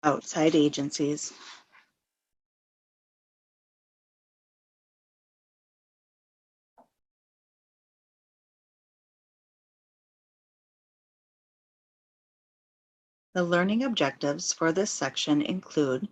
Outside agencies. The learning objectives for this section include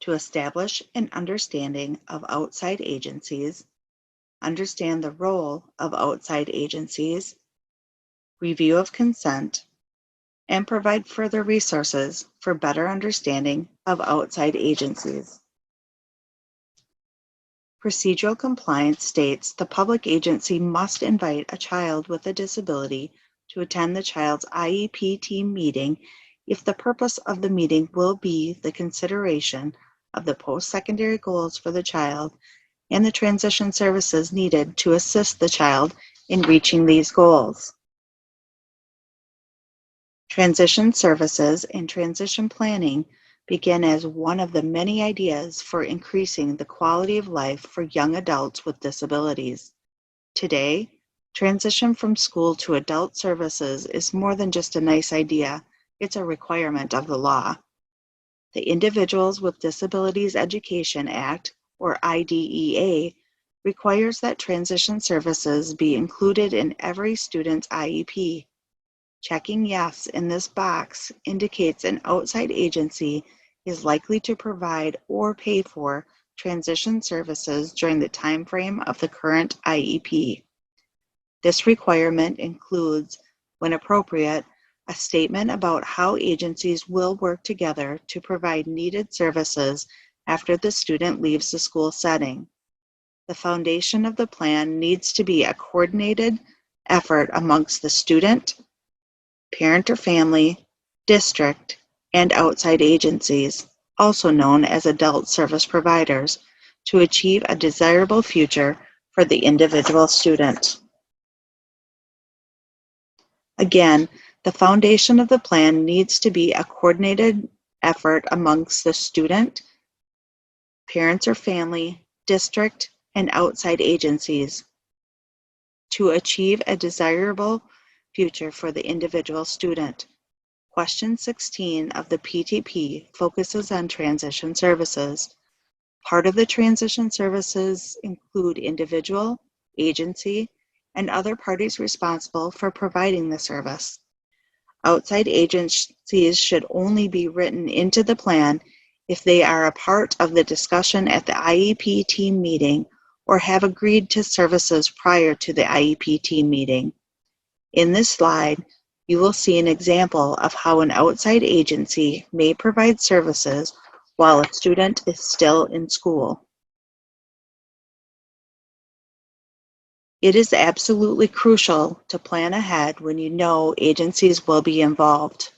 to establish an understanding of outside agencies, understand the role of outside agencies, review of consent, and provide further resources for better understanding of outside agencies. Procedural compliance states the public agency must invite a child with a disability to attend the child's IEP team meeting if the purpose of the meeting will be the consideration of the post-secondary goals for the child and the transition services needed to assist the child in reaching these goals. Transition services and transition planning begin as one of the many ideas for increasing the quality of life for young adults with disabilities. Today, transition from school to adult services is more than just a nice idea, it's a requirement of the law. The Individuals with Disabilities Education Act, or IDEA, requires that transition services be included in every student's IEP. Checking yes in this box indicates an outside agency is likely to provide or pay for transition services during the time frame of the current IEP. This requirement includes, when appropriate, a statement about how agencies will work together to provide needed services after the student leaves the school setting. The foundation of the plan needs to be a coordinated effort amongst the student, parent or family, district, and outside agencies, also known as adult service providers, to achieve a desirable future for the individual student. Again, the foundation of the plan needs to be a coordinated effort amongst the student, parents or family, district, and outside agencies to achieve a desirable future for the individual student. Question 16 of the PTP focuses on transition services. Part of the transition services include individual, agency, and other parties responsible for providing the service. Outside agencies should only be written into the plan if they are a part of the discussion at the IEP team meeting or have agreed to services prior to the IEP team meeting. In this slide, you will see an example of how an outside agency may provide services while a student is still in school. It is absolutely crucial to plan ahead when you know agencies will be involved.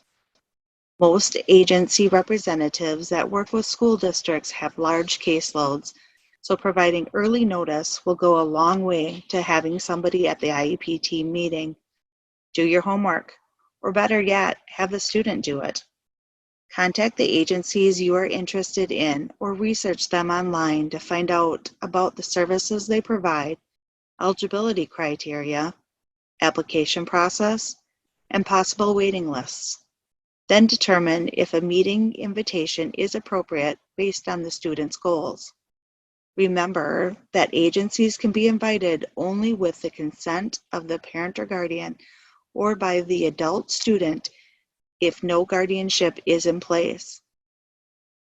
Most agency representatives that work with school districts have large caseloads, so providing early notice will go a long way to having somebody at the IEP team meeting. Do your homework, or better yet, have the student do it. Contact the agencies you are interested in or research them online to find out about the services they provide, eligibility criteria, application process, and possible waiting lists. Then determine if a meeting invitation is appropriate based on the student's goals. Remember that agencies can be invited only with the consent of the parent or guardian or by the adult student if no guardianship is in place.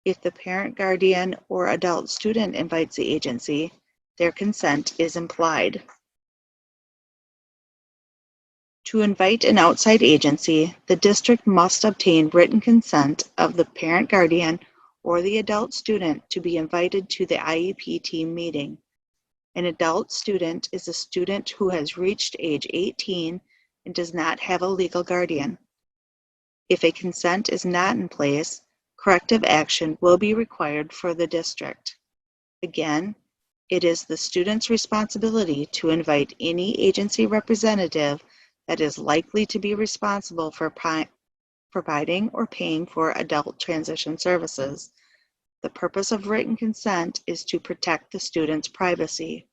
If the parent, guardian, or adult student invites the agency, their consent is implied. To invite an outside agency, the district must obtain written consent of the parent, guardian, or the adult student to be invited to the IEP team meeting. An adult student is a student who has reached age 18 and does not have a legal guardian. If a consent is not in place, corrective action will be required for the district. Again, it is the student's responsibility to invite any agency representative that is likely to be responsible for providing or paying for adult transition services. The purpose of written consent is to protect the student's privacy.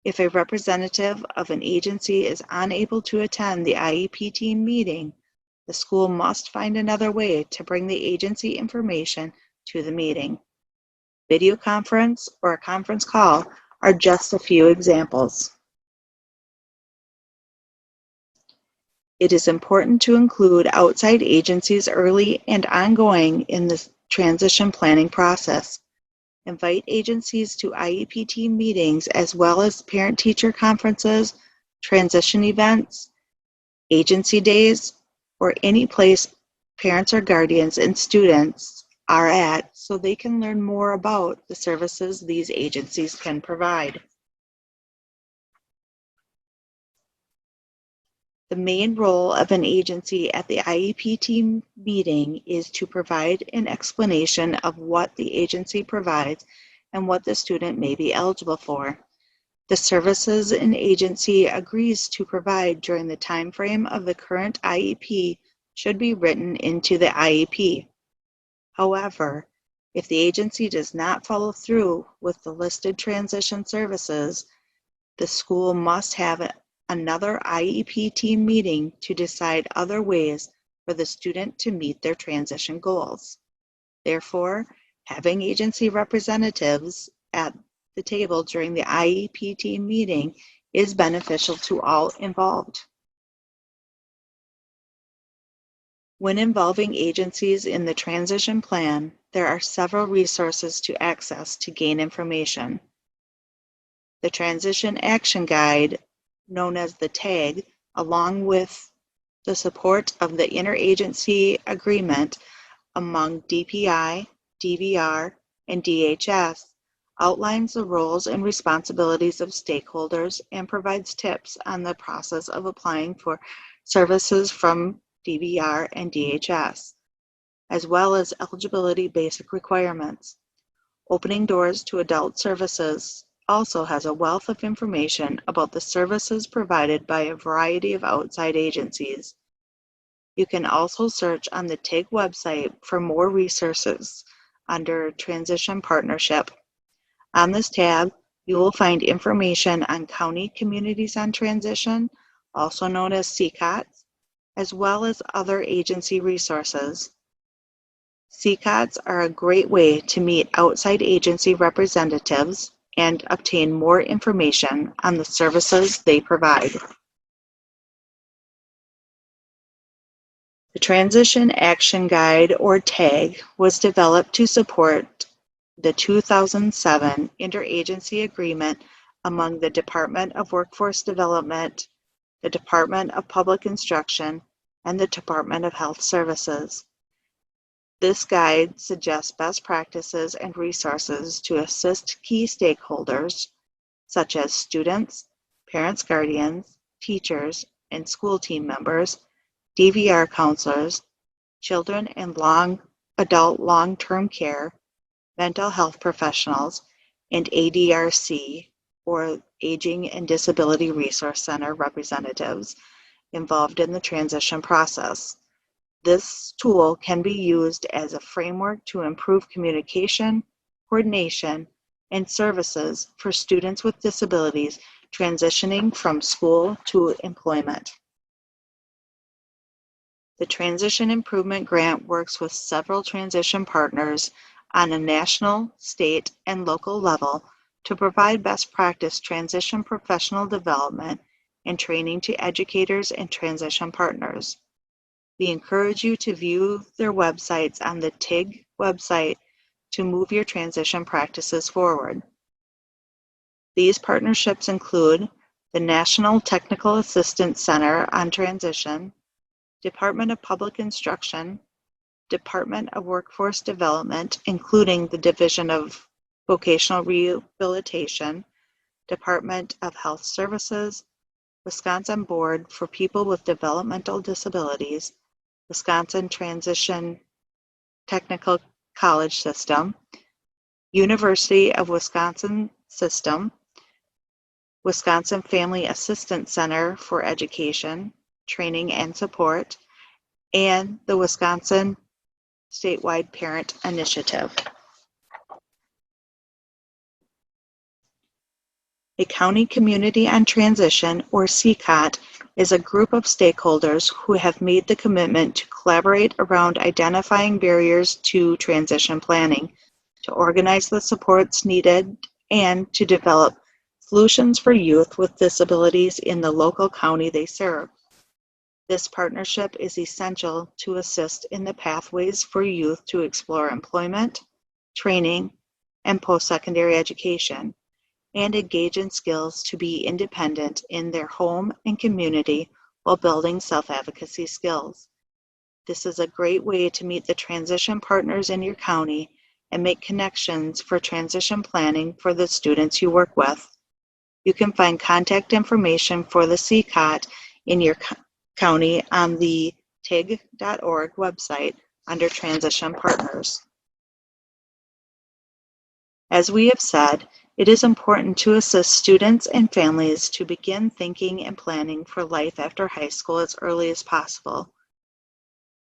If a representative of an agency is unable to attend the IEP team meeting, The school must find another way to bring the agency information to the meeting. Video conference or a conference call are just a few examples. It is important to include outside agencies early and ongoing in the transition planning process. Invite agencies to IEP team meetings as well as parent-teacher conferences, transition events, agency days, or any place parents or guardians and students are at so they can learn more about the services these agencies can provide. The main role of an agency at the IEP team meeting is to provide an explanation of what the agency provides and what the student may be eligible for. The services an agency agrees to provide during the time frame of the current IEP should be written into the IEP. However, if the agency does not follow through with the listed transition services, the school must have another IEP team meeting to decide other ways for the student to meet their transition goals. Therefore, having agency representatives at the table during the IEP team meeting is beneficial to all involved. When involving agencies in the transition plan, there are several resources to access to gain information. The Transition Action Guide, known as the TAG, along with the support of the interagency agreement among DPI, DVR, and DHS, outlines the roles and responsibilities of stakeholders and provides tips on the process of applying for services from DVR and DHS, as well as eligibility basic requirements. Opening Doors to Adult Services also has a wealth of information about the services provided by a variety of outside agencies. You can also search on the TIG website for more resources under Transition Partnership. On this tab, you will find information on County Communities on Transition, also known as CCOTS, as well as other agency resources. CCOTS are a great way to meet outside agency representatives and obtain more information on the services they provide. The Transition Action Guide, or TAG, was developed to support the 2007 interagency agreement among the Department of Workforce Development, the Department of Public Instruction, and the Department of Health Services. This guide suggests best practices and resources to assist key stakeholders, such as students, parents, guardians, teachers, and school team members, DVR counselors, children and adult long-term care, mental health professionals, and ADRC, or Aging and Disability Resource Center representatives involved in the transition process. This tool can be used as a framework to improve communication, coordination, and services for students with disabilities transitioning from school to employment. The Transition Improvement Grant works with several transition partners on a national, state, and local level to provide best practice transition professional development and training to educators and transition partners. We encourage you to view their websites on the TIG website to move your transition practices forward. These partnerships include the National Technical Assistance Center on Transition, Department of Public Instruction, Department of Workforce Development, including the Division of Vocational Rehabilitation, Department of Health Services, Wisconsin Board for People with Developmental Disabilities, Wisconsin Transition Technical College System, University of Wisconsin System, Wisconsin Family Assistance Center for Education, Training and Support, and the Wisconsin Statewide Parent Initiative. A County Community on Transition, or CCOT, is a group of stakeholders who have made the commitment to collaborate around identifying barriers to transition planning, to organize the supports needed, and to develop solutions for youth with disabilities in the local county they serve. This partnership is essential to assist in the pathways for youth to explore employment, training, and post-secondary education, and engage in skills to be independent in their home and community while building self-advocacy skills. This is a great way to meet the transition partners in your county and make connections for transition planning for the students you work with. You can find contact information for the CCOT in your county on the TIG.org website under Transition Partners. As we have said, it is important to assist students and families to begin thinking and planning for life after high school as early as possible.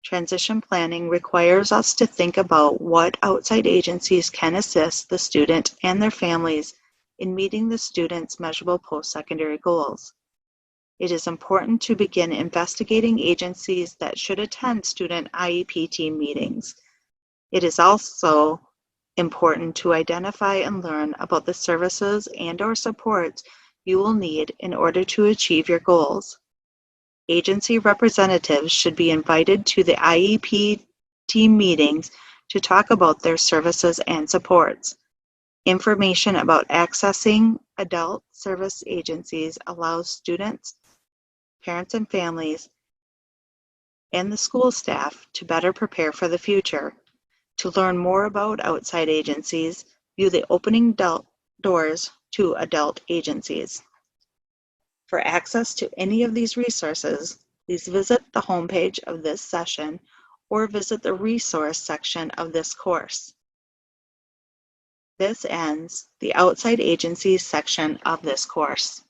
Transition planning requires us to think about what outside agencies can assist the student and their families in meeting the student's measurable post-secondary goals. It is important to begin investigating agencies that should attend student IEP team meetings. It is also important to identify and learn about the services and/or supports you will need in order to achieve your goals. Agency representatives should be invited to the IEP team meetings to talk about their services and supports. Information about accessing adult service agencies allows students, parents and families, and the school staff to better prepare for the future. To learn more about outside agencies, view the opening doors to adult agencies. For access to any of these resources, please visit the homepage of this session or visit the resource section of this course. This ends the outside agencies section of this course.